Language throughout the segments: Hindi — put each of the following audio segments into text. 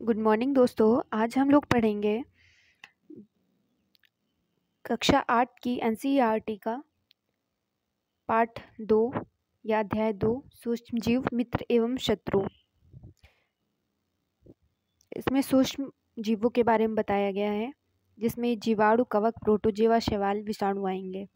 गुड मॉर्निंग दोस्तों। आज हम लोग पढ़ेंगे कक्षा 8 की एनसीईआरटी का पाठ 2 या अध्याय 2 सूक्ष्म जीव मित्र एवं शत्रु। इसमें सूक्ष्म जीवों के बारे में बताया गया है, जिसमें जीवाणु, कवक, प्रोटोजोआ, शैवाल, विषाणु आएंगे।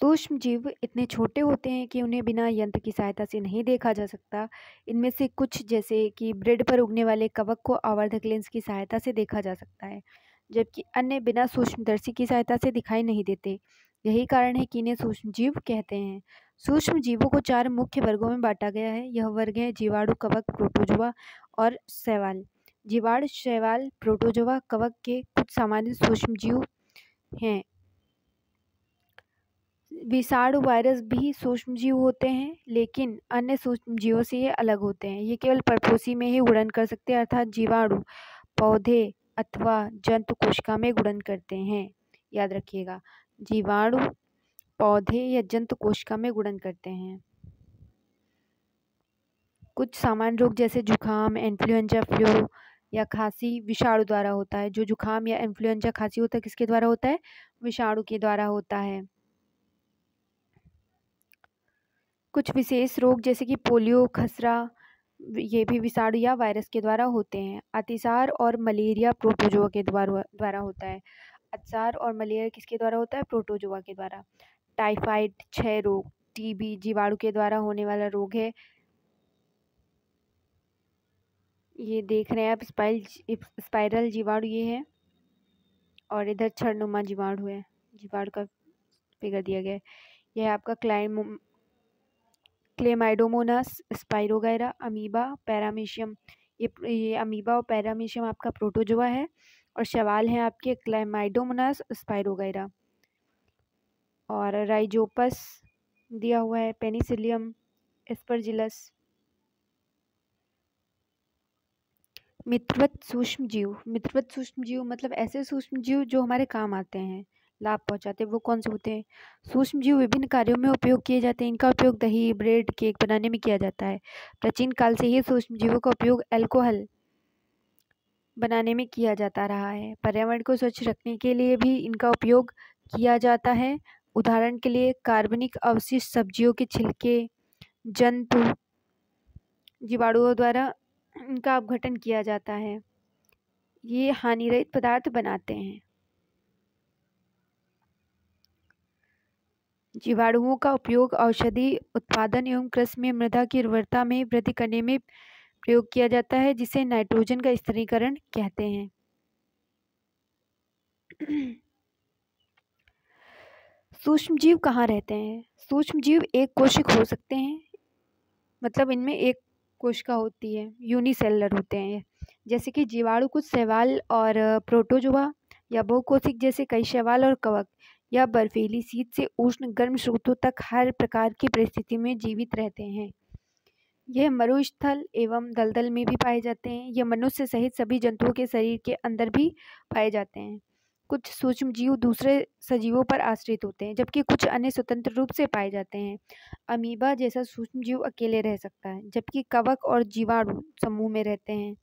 सूक्ष्म जीव इतने छोटे होते हैं कि उन्हें बिना यंत्र की सहायता से नहीं देखा जा सकता। इनमें से कुछ जैसे कि ब्रेड पर उगने वाले कवक को आवर्धक लेंस की सहायता से देखा जा सकता है, जबकि अन्य बिना सूक्ष्मदर्शी की सहायता से दिखाई नहीं देते। यही कारण है कि इन्हें सूक्ष्म जीव कहते हैं। सूक्ष्म जीवों को 4 मुख्य वर्गों में बांटा गया है। यह वर्ग है जीवाणु, कवक, प्रोटोजोआ और शैवाल। जीवाणु, शैवाल, प्रोटोजोआ, कवक के कुछ सामान्य सूक्ष्म जीव हैं। विषाणु, वायरस भी सूक्ष्म जीव होते हैं, लेकिन अन्य सूक्ष्म जीवों से ये अलग होते हैं। ये केवल परपोषी में ही गुणन कर सकते हैं, अर्थात जीवाणु पौधे अथवा जंतु कोशिका में गुणन करते हैं। याद रखिएगा, जीवाणु पौधे या जंतु कोशिका में गुणन करते हैं। कुछ सामान्य रोग जैसे जुखाम, इन्फ्लुएंजा, फ्लू या खांसी विषाणु द्वारा होता है। जो जुखाम या इन्फ्लुएंजा खांसी होता है, किसके द्वारा होता है? विषाणु के द्वारा होता है। कुछ विशेष रोग जैसे कि पोलियो, खसरा, ये भी विषाणु या वायरस के द्वारा होते हैं। अतिसार और मलेरिया प्रोटोजोआ के द्वारा होता है। अतिसार और मलेरिया किसके द्वारा होता है? प्रोटोजोआ के द्वारा। टाइफाइड, क्षय रोग, टीबी जीवाणु के द्वारा होने वाला रोग है। ये देख रहे हैं आप, स्पाइरल जीवाणु ये है, और इधर छड़नुमा जीवाणु है। जीवाणु का फिगर दिया गया है। यह है आपका क्लेमाइडोमोनास, स्पाइरोगैरा, अमीबा, पैरामीशियम। ये अमीबा और पैरामीशियम आपका प्रोटोजोआ है, और शैवाल हैं आपके क्लेमाइडोमोनास, स्पाइरोगैरा। और राइजोपस दिया हुआ है, पेनिसिलियम, एस्परजिलस। मित्रवत सूक्ष्म जीव। मित्रवत सूक्ष्म जीव मतलब ऐसे सूक्ष्म जीव जो हमारे काम आते हैं, लाभ पहुंचाते हैं। वो कौन से होते हैं? सूक्ष्म जीव विभिन्न कार्यों में उपयोग किए जाते हैं। इनका उपयोग दही, ब्रेड, केक बनाने में किया जाता है। प्राचीन काल से ही सूक्ष्म जीवों का उपयोग अल्कोहल बनाने में किया जाता रहा है। पर्यावरण को स्वच्छ रखने के लिए भी इनका उपयोग किया जाता है। उदाहरण के लिए कार्बनिक अवशिष्ट, सब्जियों के छिलके, जंतु जीवाणुओं द्वारा इनका अपघटन किया जाता है। ये हानिरहित पदार्थ बनाते हैं। जीवाणुओं का उपयोग औषधि उत्पादन एवं कृषि में मृदा की उर्वरता में वृद्धि करने में प्रयोग किया जाता है, जिसे नाइट्रोजन का स्थिरीकरण कहते हैं। सूक्ष्म जीव कहाँ रहते हैं? सूक्ष्म जीव एक कोशिक हो सकते हैं, मतलब इनमें एक कोशिका होती है, यूनिसेलुलर होते हैं। जैसे कि जीवाणु, कुछ शैवाल और प्रोटोजोआ, या बहुकोशिक जैसे कई शैवाल और कवक, या बर्फीली शीत से उष्ण गर्म स्रोतों तक हर प्रकार की परिस्थिति में जीवित रहते हैं। यह मरुस्थल एवं दलदल में भी पाए जाते हैं। यह मनुष्य सहित सभी जंतुओं के शरीर के अंदर भी पाए जाते हैं। कुछ सूक्ष्म जीव दूसरे सजीवों पर आश्रित होते हैं, जबकि कुछ अन्य स्वतंत्र रूप से पाए जाते हैं। अमीबा जैसा सूक्ष्म जीव अकेले रह सकता है, जबकि कवक और जीवाणु समूह में रहते हैं।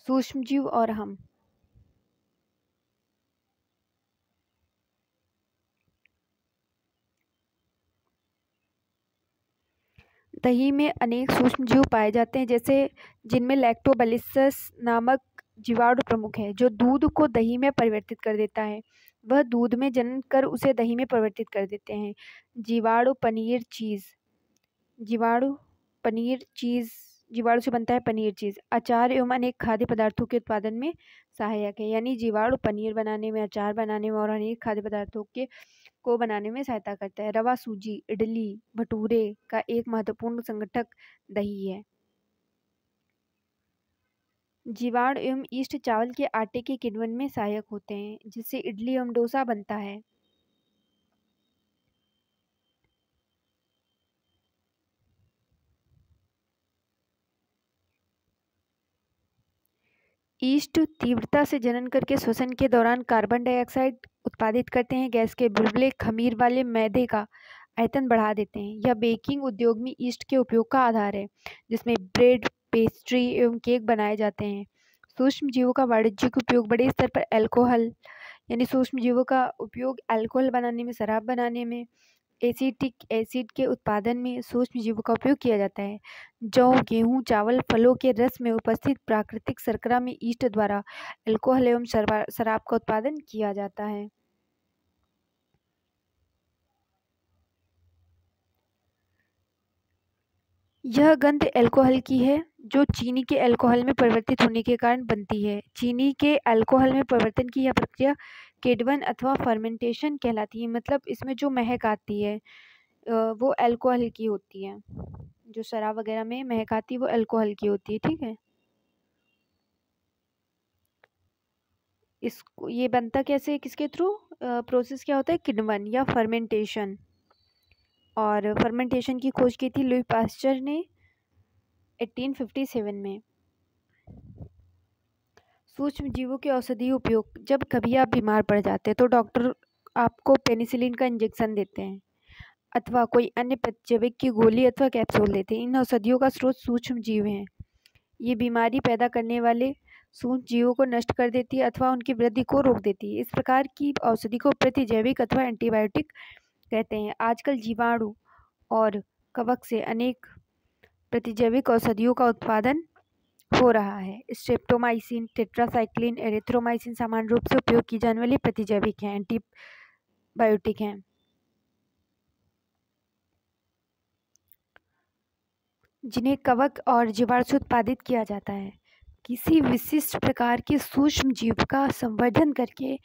सूक्ष्म जीव और हम। दही में अनेक सूक्ष्म जीव पाए जाते हैं, जैसे जिनमें लैक्टोबैसिलस नामक जीवाणु प्रमुख है, जो दूध को दही में परिवर्तित कर देता है। वह दूध में जन्म कर उसे दही में परिवर्तित कर देते हैं। जीवाणु पनीर चीज। जीवाणु पनीर चीज जीवाणु से बनता है पनीर, चीज, अचार एवं अनेक खाद्य पदार्थों के उत्पादन में सहायक है। यानी जीवाणु पनीर बनाने में, अचार बनाने में और अनेक खाद्य पदार्थों को बनाने में सहायता करता है। रवा, सूजी, इडली, भटूरे का एक महत्वपूर्ण संगठक दही है। जीवाणु एवं यीस्ट चावल के आटे के किण्वन में सहायक होते हैं, जिससे इडली एवं डोसा बनता है। यीस्ट तीव्रता से जनन करके श्वसन के दौरान कार्बन डाइऑक्साइड उत्पादित करते हैं। गैस के बुलबुले खमीर वाले मैदे का आयतन बढ़ा देते हैं। यह बेकिंग उद्योग में यीस्ट के उपयोग का आधार है, जिसमें ब्रेड, पेस्ट्री एवं केक बनाए जाते हैं। सूक्ष्म जीवों का वाणिज्यिक उपयोग बड़े स्तर पर अल्कोहल यानी सूक्ष्म जीवों का उपयोग अल्कोहल बनाने में, शराब बनाने में, एसिटिक एसिड के उत्पादन में सूक्ष्म जीवों का उपयोग किया जाता है। जौ, गेहूं, चावल, फलों के रस में उपस्थित प्राकृतिक शर्करा में ईस्ट द्वारा अल्कोहल एवं शराब का उत्पादन किया जाता है। यह गंध अल्कोहल की है जो चीनी के अल्कोहल में परिवर्तित होने के कारण बनती है। चीनी के अल्कोहल में परिवर्तन की यह प्रक्रिया केडवन अथवा फर्मेंटेशन कहलाती है। मतलब इसमें जो महक आती है वो अल्कोहल की होती है। जो शराब वगैरह में महक आती है वो अल्कोहल की होती है। ठीक है, इसको ये बनता कैसे, किसके थ्रू, प्रोसेस क्या होता है, किण्वन या फर्मेंटेशन। और फर्मेंटेशन की खोज की थी लुई पास्चर ने 1857 में। सूक्ष्म जीवों के औषधीय उपयोग, जब कभी आप बीमार पड़ जाते हैं तो डॉक्टर आपको पेनिसिलिन का इंजेक्शन देते हैं अथवा कोई अन्य प्रतिजैविक की गोली अथवा कैप्सूल देते हैं। इन औषधियों का स्रोत सूक्ष्म जीव हैं। ये बीमारी पैदा करने वाले सूक्ष्म जीवों को नष्ट कर देती है अथवा उनकी वृद्धि को रोक देती है। इस प्रकार की औषधि को प्रतिजैविक अथवा एंटीबायोटिक कहते हैं। आजकल जीवाणु और कवक से अनेक प्रतिजैविक औषधियों का उत्पादन हो रहा है। स्ट्रेप्टोमाइसिन, टेट्रासाइक्लिन, एरिथ्रोमाइसिन सामान्य रूप से उपयोग की जाने वाली प्रतिजैविक हैं, एंटीबायोटिक हैं। जिन्हें कवक और जीवाणु से उत्पादित किया जाता है। किसी विशिष्ट प्रकार के सूक्ष्म जीव का संवर्धन करके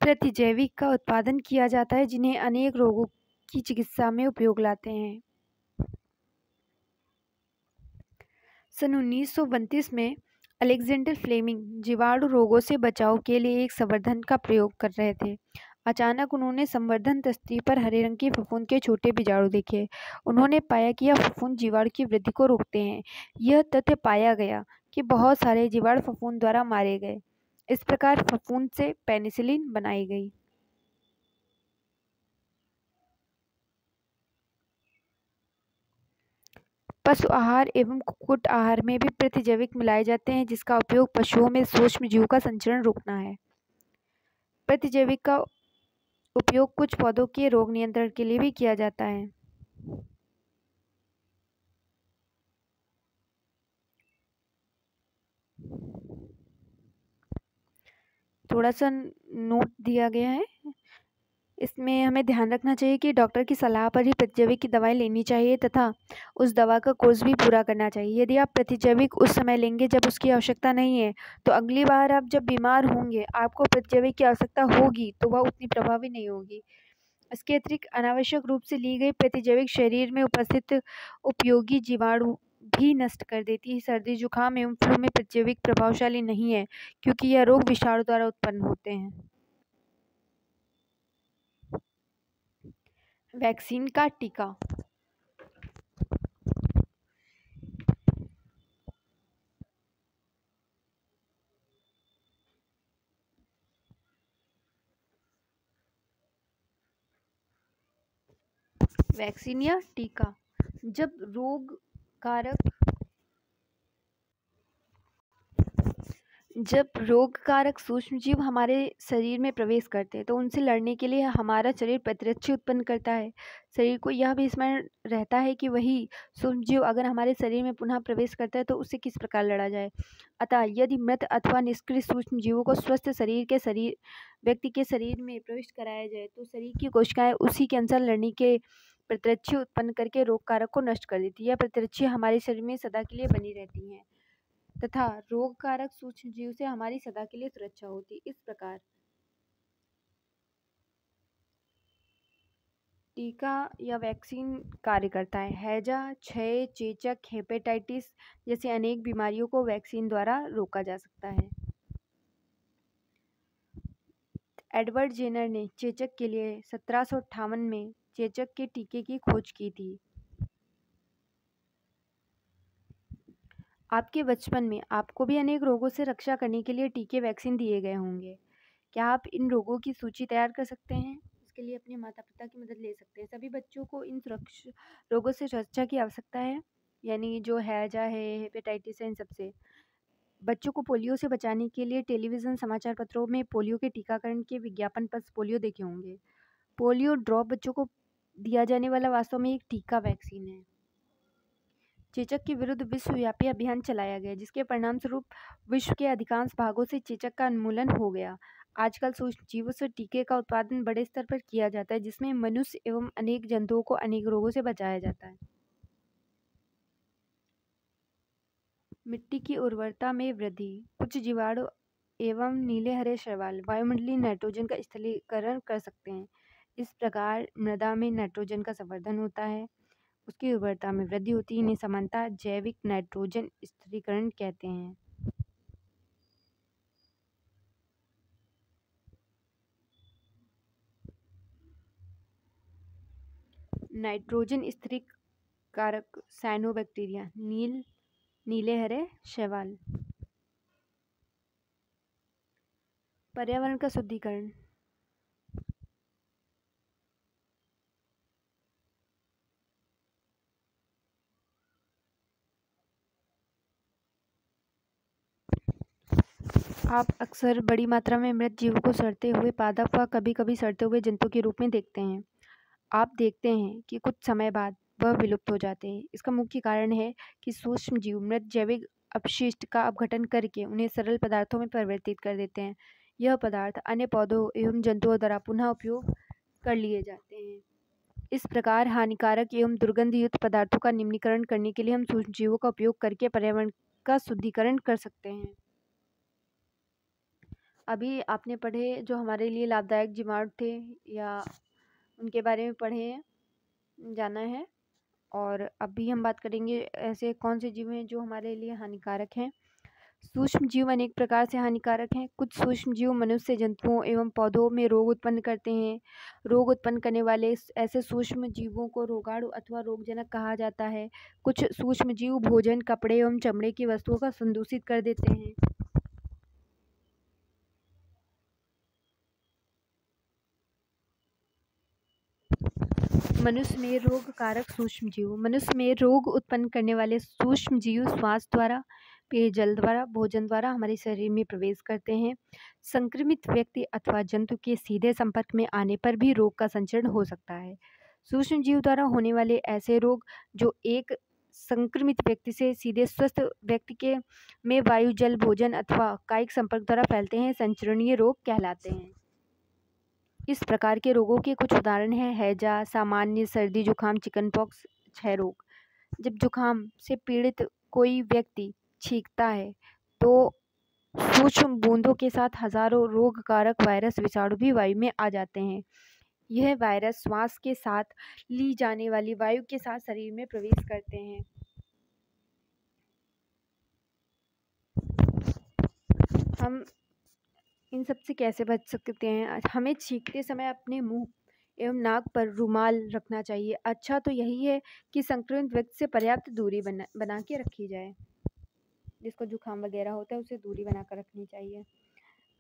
प्रतिजैविक का उत्पादन किया जाता है, जिन्हें अनेक रोगों की चिकित्सा में उपयोग लाते हैं। सन 1932 में अलेक्जेंडर फ्लेमिंग जीवाणु रोगों से बचाव के लिए एक संवर्धन का प्रयोग कर रहे थे। अचानक उन्होंने संवर्धन तस्ती पर हरे रंग के फफूंद के छोटे बीजाणु देखे। उन्होंने पाया कि यह फफूंद जीवाणु की वृद्धि को रोकते हैं। यह तथ्य पाया गया कि बहुत सारे जीवाणु फफूंद द्वारा मारे गए। इस प्रकार फफूंद से पेनिसिलिन बनाई गई। पशु आहार एवं कुक्कुट आहार में भी प्रतिजैविक मिलाए जाते हैं, जिसका उपयोग पशुओं में सूक्ष्म जीवों का संचरण रोकना है। प्रतिजैविक का उपयोग कुछ पौधों के रोग नियंत्रण के लिए भी किया जाता है। थोड़ा सा नोट दिया गया है, इसमें हमें ध्यान रखना चाहिए कि डॉक्टर की सलाह पर ही प्रतिजैविक की दवाई लेनी चाहिए तथा उस दवा का कोर्स भी पूरा करना चाहिए। यदि आप प्रतिजैविक उस समय लेंगे जब उसकी आवश्यकता नहीं है, तो अगली बार आप जब बीमार होंगे आपको प्रतिजैविक की आवश्यकता होगी तो वह उतनी प्रभावी नहीं होगी। इसके अतिरिक्त अनावश्यक रूप से ली गई प्रतिजैविक शरीर में उपस्थित उपयोगी जीवाणु भी नष्ट कर देती है। सर्दी, जुकाम एवं फ्लू में प्रतिजैविक प्रभावशाली नहीं है, क्योंकि यह रोग विषाणु द्वारा उत्पन्न होते हैं। वैक्सीन का टीका। वैक्सीन या टीका जब रोग कारक सूक्ष्म जीव हमारे शरीर में प्रवेश करते हैं तो उनसे लड़ने के लिए हमारा शरीर प्रतिरक्षा उत्पन्न करता है। शरीर को यह भी स्मरण रहता है कि वही सूक्ष्म जीव अगर हमारे शरीर में पुनः प्रवेश करता है तो उससे किस प्रकार लड़ा जाए। अतः यदि मृत अथवा निष्क्रिय सूक्ष्म जीवों को स्वस्थ व्यक्ति के शरीर में प्रविष्ट कराया जाए तो शरीर की कोशिकाएं उसी के अनुसार लड़ने के प्रतिरक्षा उत्पन्न करके रोग कारक को नष्ट कर देती है। यह प्रतिरक्षा हमारे शरीर में सदा के लिए बनी रहती है तथा रोग कारक सूक्ष्म जीव से हमारी सदा के लिए सुरक्षा होती। इस प्रकार टीका या वैक्सीन कार्य करता है। हैजा, क्षय, चेचक, हेपेटाइटिस जैसी अनेक बीमारियों को वैक्सीन द्वारा रोका जा सकता है। एडवर्ड जेनर ने चेचक के लिए 1758 में चेचक के टीके की खोज की थी। आपके बचपन में आपको भी अनेक रोगों से रक्षा करने के लिए टीके वैक्सीन दिए गए होंगे। क्या आप इन रोगों की सूची तैयार कर सकते हैं? इसके लिए अपने माता पिता की मदद ले सकते हैं। सभी बच्चों को इन रोगों से सुरक्षा की आवश्यकता है। यानी जो हैजा है, हेपेटाइटिस है, इन सबसे। बच्चों को पोलियो से बचाने के लिए टेलीविज़न, समाचार पत्रों में पोलियो के टीकाकरण के विज्ञापन पर पोलियो देखे होंगे। पोलियो ड्रॉप बच्चों को दिया जाने वाला वास्तव में एक टीका वैक्सीन है। चेचक के विरुद्ध विश्वव्यापी अभियान चलाया गया, जिसके परिणामस्वरूप विश्व के अधिकांश भागों से चेचक का उन्मूलन हो गया। आजकल सूक्ष्मजीवों से टीके का उत्पादन बड़े स्तर पर किया जाता है, जिसमें मनुष्य एवं अनेक जंतुओं को अनेक रोगों से बचाया जाता है। मिट्टी की उर्वरता में वृद्धि। कुछ जीवाणु एवं नीले हरे शैवाल वायुमंडलीय नाइट्रोजन का स्थलीकरण कर सकते हैं। इस प्रकार मृदा में नाइट्रोजन का संवर्धन होता है, उसकी उर्वरता में वृद्धि होती है। इन्हें सामान्यतः जैविक नाइट्रोजन स्थिरीकरण कहते हैं। नाइट्रोजन स्थिरीकारक साइनोबैक्टीरिया, नीले हरे शैवाल। पर्यावरण का शुद्धिकरण। आप अक्सर बड़ी मात्रा में मृत जीवों को सड़ते हुए पादप व कभी कभी सड़ते हुए जंतु के रूप में देखते हैं। आप देखते हैं कि कुछ समय बाद वह विलुप्त हो जाते हैं। इसका मुख्य कारण है कि सूक्ष्म जीव मृत जैविक अपशिष्ट का अपघटन करके उन्हें सरल पदार्थों में परिवर्तित कर देते हैं। यह पदार्थ अन्य पौधों एवं जंतुओं द्वारा पुनः उपयोग कर लिए जाते हैं। इस प्रकार हानिकारक एवं दुर्गंधयुक्त पदार्थों का निम्नीकरण करने के लिए हम सूक्ष्म जीवों का उपयोग करके पर्यावरण का शुद्धिकरण कर सकते हैं। अभी आपने पढ़े जो हमारे लिए लाभदायक जीवाणु थे या उनके बारे में पढ़े हैं, जाना है। और अभी हम बात करेंगे ऐसे कौन से जीव हैं जो हमारे लिए हानिकारक हैं। सूक्ष्म जीव अनेक प्रकार से हानिकारक हैं। कुछ सूक्ष्म जीव मनुष्य, जंतुओं एवं पौधों में रोग उत्पन्न करते हैं। रोग उत्पन्न करने वाले ऐसे सूक्ष्म जीवों को रोगाणु अथवा रोगजनक कहा जाता है। कुछ सूक्ष्म जीव भोजन, कपड़े एवं चमड़े की वस्तुओं का संदूषित कर देते हैं। मनुष्य में रोग कारक सूक्ष्म जीव। मनुष्य में रोग उत्पन्न करने वाले सूक्ष्म जीव श्वास द्वारा, पेयजल द्वारा, भोजन द्वारा हमारे शरीर में प्रवेश करते हैं। संक्रमित व्यक्ति अथवा जंतु के सीधे संपर्क में आने पर भी रोग का संचरण हो सकता है। सूक्ष्म जीव द्वारा होने वाले ऐसे रोग जो एक संक्रमित व्यक्ति से सीधे स्वस्थ व्यक्ति के में वायु, जल, भोजन अथवा कायिक संपर्क द्वारा फैलते हैं, संचरणीय रोग कहलाते हैं। इस प्रकार के रोगों के कुछ उदाहरण हैं हैजा, सामान्य सर्दी जुकाम, चिकनपॉक्स, क्षय रोग। जब जुकाम से पीड़ित कोई व्यक्ति छींकता है तो सूक्ष्म बूंदों के साथ हजारों रोग कारक वायरस, विषाणु भी वायु में आ जाते हैं। यह वायरस श्वास के साथ ली जाने वाली वायु के साथ शरीर में प्रवेश करते हैं। हम इन सब से कैसे बच सकते हैं? हमें छींकते समय अपने मुंह एवं नाक पर रुमाल रखना चाहिए। अच्छा तो यही है कि संक्रमित व्यक्ति से पर्याप्त दूरी बना के रखी जाए। जिसको जुकाम वगैरह होता है उसे दूरी बनाकर रखनी चाहिए।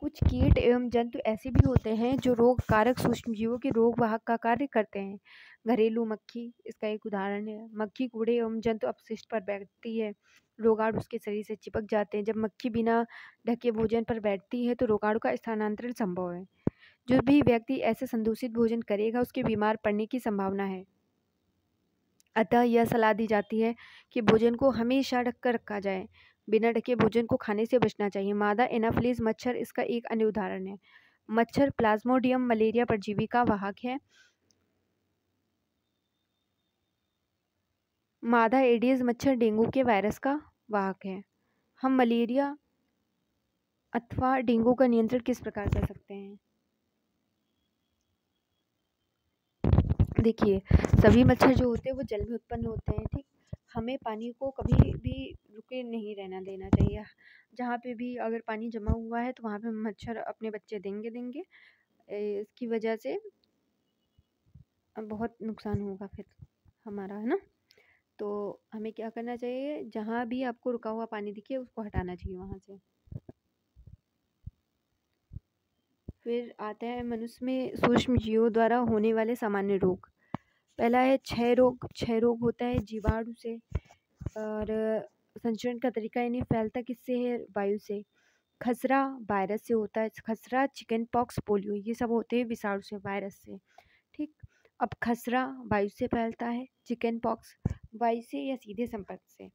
कुछ कीट एवं जंतु ऐसे भी होते हैं जो रोग कारक सूक्ष्म जीवों के रोग वाहक का कार्य करते हैं। घरेलू मक्खी इसका एक उदाहरण है। मक्खी कूड़े एवं जंतु अपशिष्ट पर बैठती है, रोगाणु उसके शरीर से चिपक जाते हैं। जब मक्खी बिना ढके भोजन पर बैठती है तो रोगाणु का स्थानांतरण संभव है। जो भी व्यक्ति ऐसे संदूषित भोजन करेगा उसके बीमार पड़ने की संभावना है। अतः यह सलाह दी जाती है कि भोजन को हमेशा ढककर रखा जाए। बिना ढके भोजन को खाने से बचना चाहिए। मादा एनाफिलीज मच्छर इसका एक अन्य उदाहरण है। मच्छर प्लाज्मोडियम मलेरिया परजीवी का वाहक है। मादा एडिस मच्छर डेंगू के वायरस का वाहक है। हम मलेरिया अथवा डेंगू का नियंत्रण किस प्रकार कर सकते हैं? देखिए, सभी मच्छर जो होते हैं वो जल में उत्पन्न होते हैं, ठीक। हमें पानी को कभी भी रुके नहीं रहना देना चाहिए। जहाँ पे भी अगर पानी जमा हुआ है तो वहाँ पे मच्छर अपने बच्चे देंगे। इसकी वजह से बहुत नुकसान होगा फिर हमारा, है ना। तो हमें क्या करना चाहिए, जहाँ भी आपको रुका हुआ पानी दिखे उसको हटाना चाहिए वहाँ से। फिर आता है मनुष्य में सूक्ष्म जीवों द्वारा होने वाले सामान्य रोग। पहला है क्षय रोग। क्षय रोग होता है जीवाणु से और संचरण का तरीका यानी फैलता किससे है? वायु से। खसरा वायरस से होता है। खसरा, चिकन पॉक्स, पोलियो ये सब होते हैं विषाणु से, वायरस से। ठीक। अब खसरा वायु से फैलता है, चिकन पॉक्स वायु से या सीधे संपर्क से,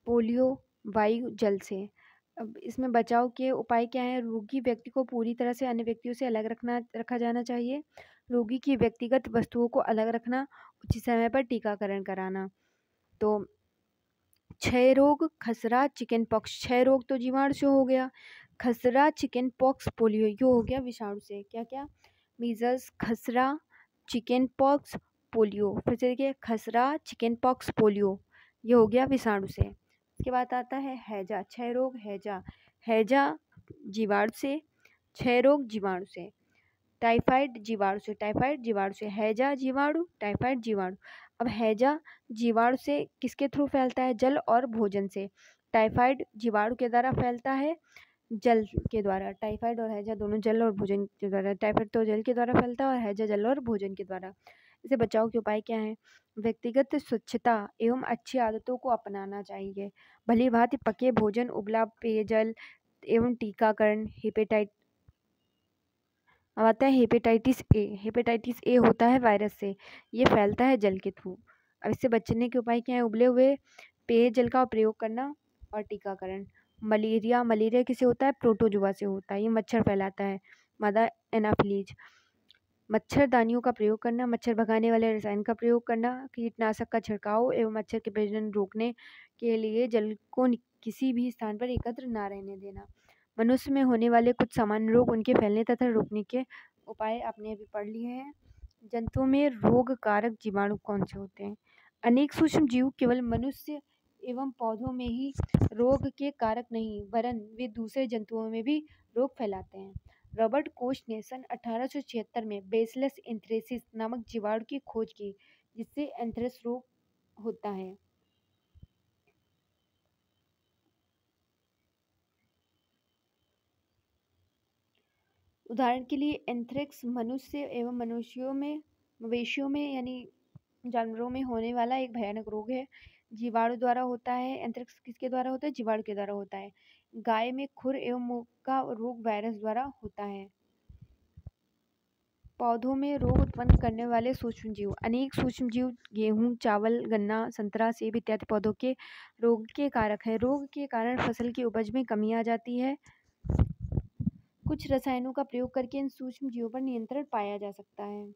पोलियो वायु जल से। अब इसमें बचाव के उपाय क्या हैं? रोगी व्यक्ति को पूरी तरह से अन्य व्यक्तियों से अलग रखा जाना चाहिए। रोगी की व्यक्तिगत वस्तुओं को अलग रखना, उचित समय पर टीकाकरण कराना। तो क्षय रोग, खसरा, चिकन पॉक्स। क्षय रोग तो जीवाणु से हो गया, खसरा, चिकन पॉक्स, पोलियो ये हो गया विषाणु से। क्या क्या? मीजल्स, खसरा, चिकन पॉक्स, पोलियो। फिर से देखिए, खसरा, चिकन पॉक्स, पोलियो ये हो गया विषाणु से। इसके बाद आता है हैजा, क्षय रोग, हैजा। हैजा जीवाणु से, क्षय रोग जीवाणु से। टाइफाइड जीवाणु से, टाइफाइड जीवाणु से। हैजा जीवाणु, टाइफाइड जीवाणु। अब हैजा जीवाणु से किसके थ्रू फैलता है? जल और भोजन से। टाइफाइड जीवाणु के द्वारा फैलता है, जल के द्वारा। टाइफाइड और हैजा दोनों जल और भोजन के द्वारा। टाइफाइड तो जल के द्वारा फैलता है और हैजा जल और भोजन के द्वारा। इसे बचाव के उपाय क्या हैं? व्यक्तिगत स्वच्छता एवं अच्छी आदतों को अपनाना चाहिए। भली भांति पके भोजन, उबला पेयजल एवं टीकाकरण। अब आता है हेपेटाइटिस ए। हेपेटाइटिस ए होता है वायरस से, ये फैलता है जल के थ्रू। अब इससे बचने के उपाय क्या है? उबले हुए पेयजल का प्रयोग करना और टीकाकरण। मलेरिया, मलेरिया किसे होता है? प्रोटोजुआ से होता है, ये मच्छर फैलाता है, मादा एनाफिलीज। मच्छरदानियों का प्रयोग करना, मच्छर भगाने वाले रसायन का प्रयोग करना, कीटनाशक का छिड़काव एवं मच्छर के प्रजनन रोकने के लिए जल को किसी भी स्थान पर एकत्र ना रहने देना। मनुष्य में होने वाले कुछ सामान्य रोग, उनके फैलने तथा रोकने के उपाय आपने अभी पढ़ लिए हैं। जंतुओं में रोग कारक जीवाणु कौन से होते हैं? अनेक सूक्ष्म जीव केवल मनुष्य एवं पौधों में ही रोग के कारक नहीं, वरन वे दूसरे जंतुओं में भी रोग फैलाते हैं। रॉबर्ट कोच ने सन 1876 में बेसिलस एंथ्रेसिस नामक जीवाणु की खोज की, जिससे एंथ्रेक्स रोग होता है। उदाहरण के लिए एंथ्रेक्स मनुष्य एवं मवेशियों में यानी जानवरों में होने वाला एक भयानक रोग है। जीवाणु द्वारा होता है। एंथ्रेक्स किसके द्वारा होता है? जीवाणु के द्वारा होता है। गाय में खुर एवं मुंह का रोग वायरस द्वारा होता है। पौधों में रोग उत्पन्न करने वाले सूक्ष्म जीव। अनेक सूक्ष्म जीव गेहूं, चावल, गन्ना, संतरा, सेब इत्यादि पौधों के रोग के कारक है। रोग के कारण फसल की उपज में कमी आ जाती है। कुछ रसायनों का प्रयोग करके इन सूक्ष्म जीवों पर नियंत्रण पाया जा सकता है।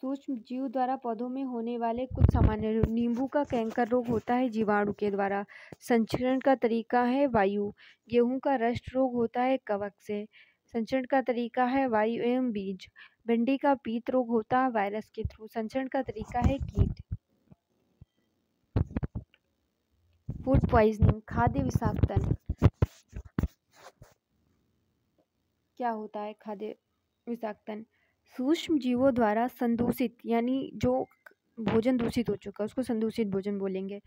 सूक्ष्म जीव द्वारा पौधों में होने वाले कुछ सामान्य रोग। नींबू का कैंकर रोग होता है जीवाणु के द्वारा। संचरण का तरीका है वायु। गेहूं का रस्ट रोग होता है कवक से। संचरण का तरीका है वायु एवं बीज। भिंडी का पीत रोग होता है वायरस के थ्रू। संचरण का तरीका है कीट। फूड पॉइजनिंग, खाद्य विषाक्तन। क्या होता है खाद्य विषाक्तन? सूक्ष्म जीवों द्वारा संदूषित यानी जो भोजन दूषित हो चुका है उसको संदूषित भोजन बोलेंगे,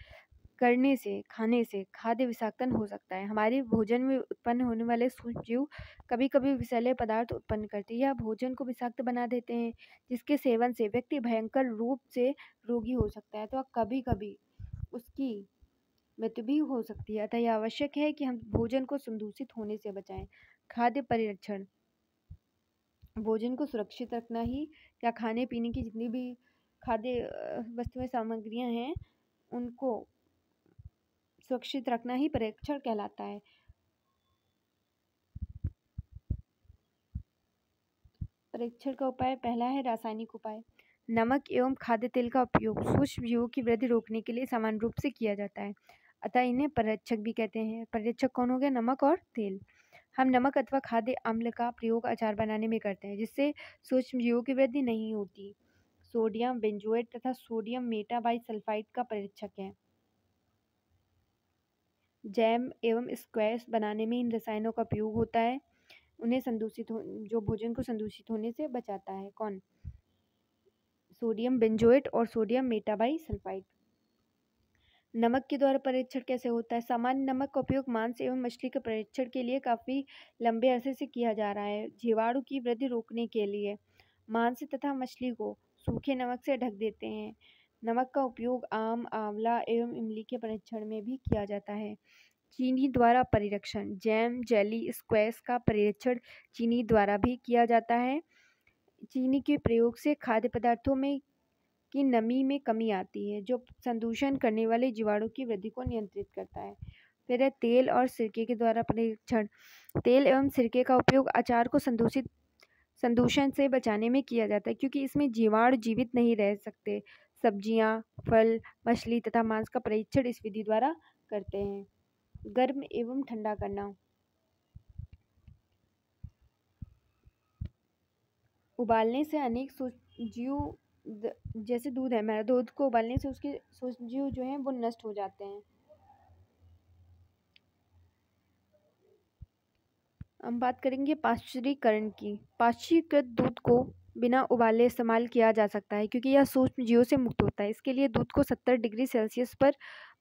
करने से, खाने से खाद्य विषाक्तन हो सकता है। हमारे भोजन में उत्पन्न होने वाले सूक्ष्म जीव कभी कभी विषैले पदार्थ उत्पन्न करते हैं या भोजन को विषाक्त बना देते हैं, जिसके सेवन से व्यक्ति भयंकर रूप से रोगी हो सकता है, तो कभी कभी उसकी मृत्यु भी हो सकती है। अतः यह आवश्यक है कि हम भोजन को संदूषित होने से बचाएं। खाद्य परिरक्षण, भोजन को सुरक्षित रखना ही या खाने पीने की जितनी भी खाद्य वस्तुएं, सामग्रियां हैं, उनको सुरक्षित रखना ही परीक्षण कहलाता है। परीक्षण का उपाय पहला है रासायनिक उपाय। नमक एवं खाद्य तेल का उपयोग सूक्ष्म जीवों की वृद्धि रोकने के लिए सामान्य रूप से किया जाता है, अतः इन्हें परीक्षक भी कहते हैं। परीक्षक कौन हो गया? नमक और तेल। हम नमक अथवा खाद्य अम्ल का प्रयोग अचार बनाने में करते हैं, जिससे सूक्ष्म जीवों की वृद्धि नहीं होती। सोडियम बेंजोएट तथा सोडियम मेटाबाइसल्फाइड का परीक्षक है। जैम एवं स्क्वैश बनाने में इन रसायनों का प्रयोग होता है। उन्हें जो भोजन को संदूषित होने से बचाता है। कौन? सोडियम बेंजोएट और सोडियम मेटाबाइसल्फाइड। नमक के द्वारा परीक्षण कैसे होता है? सामान्य नमक का उपयोग मांस एवं मछली के परीक्षण के लिए काफ़ी लंबे अरसे से किया जा रहा है। जीवाणु की वृद्धि रोकने के लिए मांस तथा मछली को सूखे नमक से ढक देते हैं। नमक का उपयोग आम, आंवला एवं इमली के परीक्षण में भी किया जाता है। चीनी द्वारा परिरक्षण, जैम, जेली, स्क्वैश का परीक्षण चीनी द्वारा भी किया जाता है। चीनी के प्रयोग से खाद्य पदार्थों में की नमी में कमी आती है, जो संदूषण करने वाले जीवाणु की वृद्धि को नियंत्रित करता है। फिर है तेल और सिरके के द्वारा परीक्षण। तेल एवं सिरके का उपयोग अचार को संदूषण से बचाने में किया जाता है, क्योंकि इसमें जीवाणु जीवित नहीं रह सकते। सब्जियां, फल, मछली तथा मांस का परीक्षण इस विधि द्वारा करते हैं। गर्म एवं ठंडा करना। उबालने से अनेक सूक्ष्मजीव जैसे दूध है, मैंने दूध को उबालने से उसके सूक्ष्मजीव जो हैं वो नष्ट हो जाते हैं। हम बात करेंगे पाश्चुरीकरण की। पाश्चुरीकृत दूध को बिना उबाले इस्तेमाल किया जा सकता है, क्योंकि यह सूक्ष्मजीवों से मुक्त होता है। इसके लिए दूध को 70 डिग्री सेल्सियस पर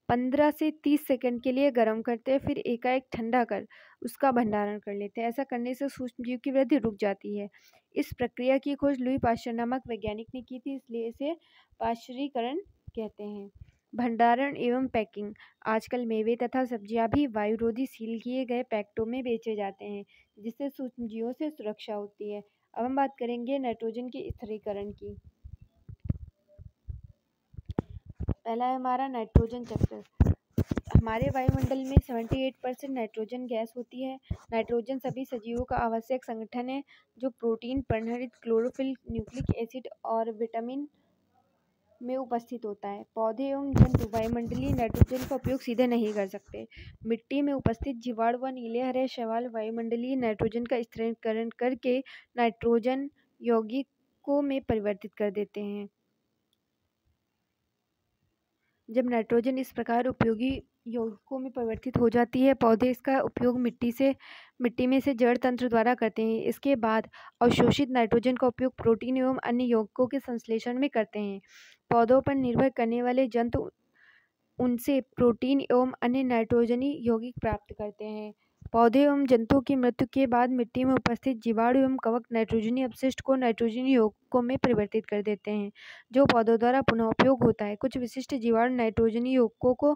15 से 30 सेकंड के लिए गर्म करते हैं, फिर एकाएक ठंडा कर उसका भंडारण कर लेते हैं। ऐसा करने से सूक्ष्मजीव की वृद्धि रुक जाती है। इस प्रक्रिया की खोज लुई पाश्चर नामक वैज्ञानिक ने की थी, इसलिए इसे पाश्चुरीकरण कहते हैं। भंडारण एवं पैकिंग। आजकल मेवे तथा सब्जियां भी वायुरोधी सील किए गए पैकेटों में बेचे जाते हैं, जिससे सूक्ष्मजीवों से सुरक्षा होती है। अब हम बात करेंगे नाइट्रोजन के स्थिरीकरण की। पहला है हमारा नाइट्रोजन चक्र। हमारे वायुमंडल में 78% नाइट्रोजन गैस होती है। नाइट्रोजन सभी सजीवों का आवश्यक संगठन है, जो प्रोटीन, पर्णहरित, क्लोरोफिल, न्यूक्लिक एसिड और विटामिन में उपस्थित होता है। पौधे एवं जंतु वायुमंडलीय नाइट्रोजन का उपयोग सीधे नहीं कर सकते। मिट्टी में उपस्थित जीवाणु व नीले हरे शैवाल वायुमंडलीय नाइट्रोजन का स्थिरीकरण करके नाइट्रोजन यौगिकों में परिवर्तित कर देते हैं। जब नाइट्रोजन इस प्रकार उपयोगी यौगिकों में परिवर्तित हो जाती है, पौधे इसका उपयोग मिट्टी में से जड़ तंत्र द्वारा करते हैं। इसके बाद अवशोषित नाइट्रोजन का उपयोग प्रोटीन एवं अन्य यौगिकों के संश्लेषण में करते हैं। पौधों पर निर्भर करने वाले जंतु उनसे प्रोटीन एवं अन्य नाइट्रोजनी यौगिक प्राप्त करते हैं। पौधे एवं जंतुओं की मृत्यु के बाद मिट्टी में उपस्थित जीवाणु एवं कवक नाइट्रोजनी अपशिष्ट को नाइट्रोजनी यौगिकों में परिवर्तित कर देते हैं, जो पौधों द्वारा पुनः उपयोग होता है। कुछ विशिष्ट जीवाणु नाइट्रोजनी यौगिकों को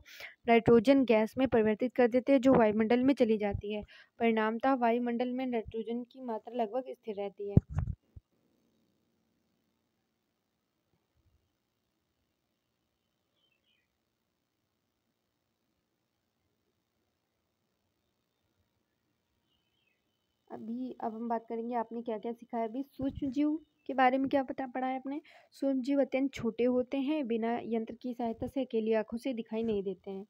नाइट्रोजन गैस में परिवर्तित कर देते हैं, जो वायुमंडल में चली जाती है। परिणामतः वायुमंडल में नाइट्रोजन की मात्रा लगभग स्थिर रहती है। अब हम बात करेंगे आपने क्या क्या सीखा है। अभी सूक्ष्मजीव के बारे में क्या पढ़ा है आपने। सूक्ष्मजीव अत्यंत छोटे होते हैं, बिना यंत्र की सहायता से अकेली आंखों से दिखाई नहीं देते हैं।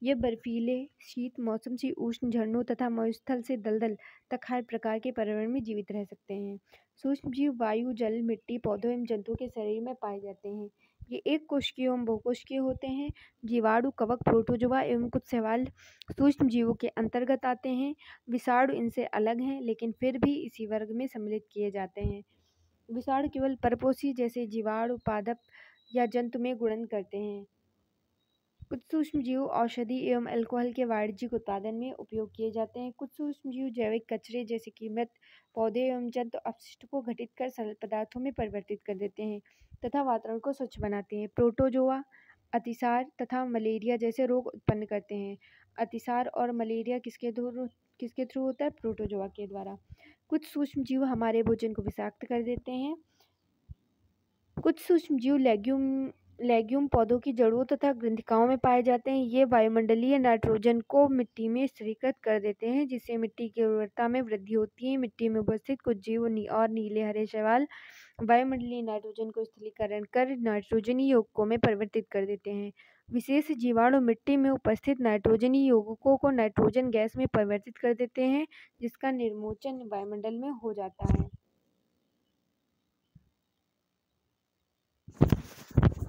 ये बर्फीले, शीत मौसम से उष्ण झरनों तथा मरुस्थल से दलदल तक हर प्रकार के पर्यावरण में जीवित रह सकते हैं। सूक्ष्मजीव वायु, जल, मिट्टी, पौधों एवं जंतुओं के शरीर में पाए जाते हैं। ये एक कोशिकीय एवं बहुकोशिकीय होते हैं। जीवाणु, कवक, प्रोटोजोआ एवं कुछ शैवाल सूक्ष्मजीवों के अंतर्गत आते हैं। विषाणु इनसे अलग हैं, लेकिन फिर भी इसी वर्ग में सम्मिलित किए जाते हैं। विषाणु केवल परपोषी जैसे जीवाणु, पादप या जंतु में गुणन करते हैं। कुछ सूक्ष्मजीव औषधि एवं अल्कोहल के वाणिज्यिक उत्पादन में उपयोग किए जाते हैं। कुछ सूक्ष्मजीव जैविक कचरे जैसे कि मृत पौधे एवं जंतु अपशिष्ट को घटित कर सरल पदार्थों में परिवर्तित कर देते हैं तथा वातावरण को स्वच्छ बनाते हैं। प्रोटोजोआ अतिसार तथा मलेरिया जैसे रोग उत्पन्न करते हैं। अतिसार और मलेरिया किसके थ्रू होता है? प्रोटोजोआ के द्वारा। कुछ सूक्ष्मजीव हमारे भोजन को विषाक्त कर देते हैं। कुछ सूक्ष्मजीव लेग्यूम पौधों की जड़ों तथा ग्रंथिकाओं में पाए जाते हैं। ये वायुमंडलीय नाइट्रोजन को मिट्टी में स्थिरीकृत कर देते हैं, जिससे मिट्टी की उर्वरता में वृद्धि होती है। मिट्टी में उपस्थित कुछ जीव और नीले हरे शैवाल वायुमंडलीय नाइट्रोजन को स्थिरीकरण कर नाइट्रोजनी यौगिकों में परिवर्तित कर देते हैं। विशेष जीवाणु मिट्टी में उपस्थित नाइट्रोजनी यौगिकों को नाइट्रोजन गैस में परिवर्तित कर देते हैं, जिसका निर्मोचन वायुमंडल में हो जाता है।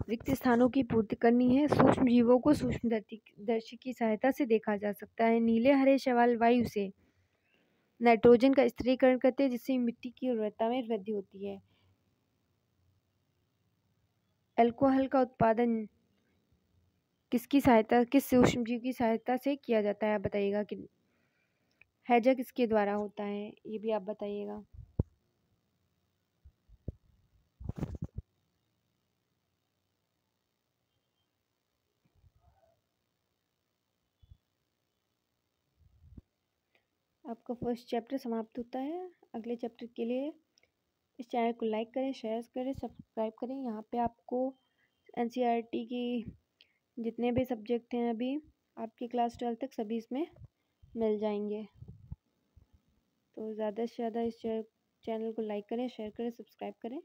रिक्त स्थानों की पूर्ति करनी है। सूक्ष्म जीवों को सूक्ष्मदर्शी की सहायता से देखा जा सकता है। नीले हरे शैवाल वायु से नाइट्रोजन का स्थिरीकरण करते हैं, जिससे मिट्टी की उर्वरता में वृद्धि होती है। अल्कोहल का उत्पादन किस सूक्ष्मजीव की सहायता से किया जाता है, आप बताइएगा। कि हैजा किसके द्वारा होता है, ये भी आप बताइएगा। आपका फर्स्ट चैप्टर समाप्त होता है। अगले चैप्टर के लिए इस चैनल को लाइक करें, शेयर करें, सब्सक्राइब करें। यहाँ पे आपको एनसीईआरटी की जितने भी सब्जेक्ट हैं अभी आपकी क्लास 12 तक सभी इसमें मिल जाएंगे। तो ज़्यादा से ज़्यादा इस चैनल को लाइक करें, शेयर करें, सब्सक्राइब करें।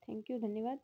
थैंक यू, धन्यवाद।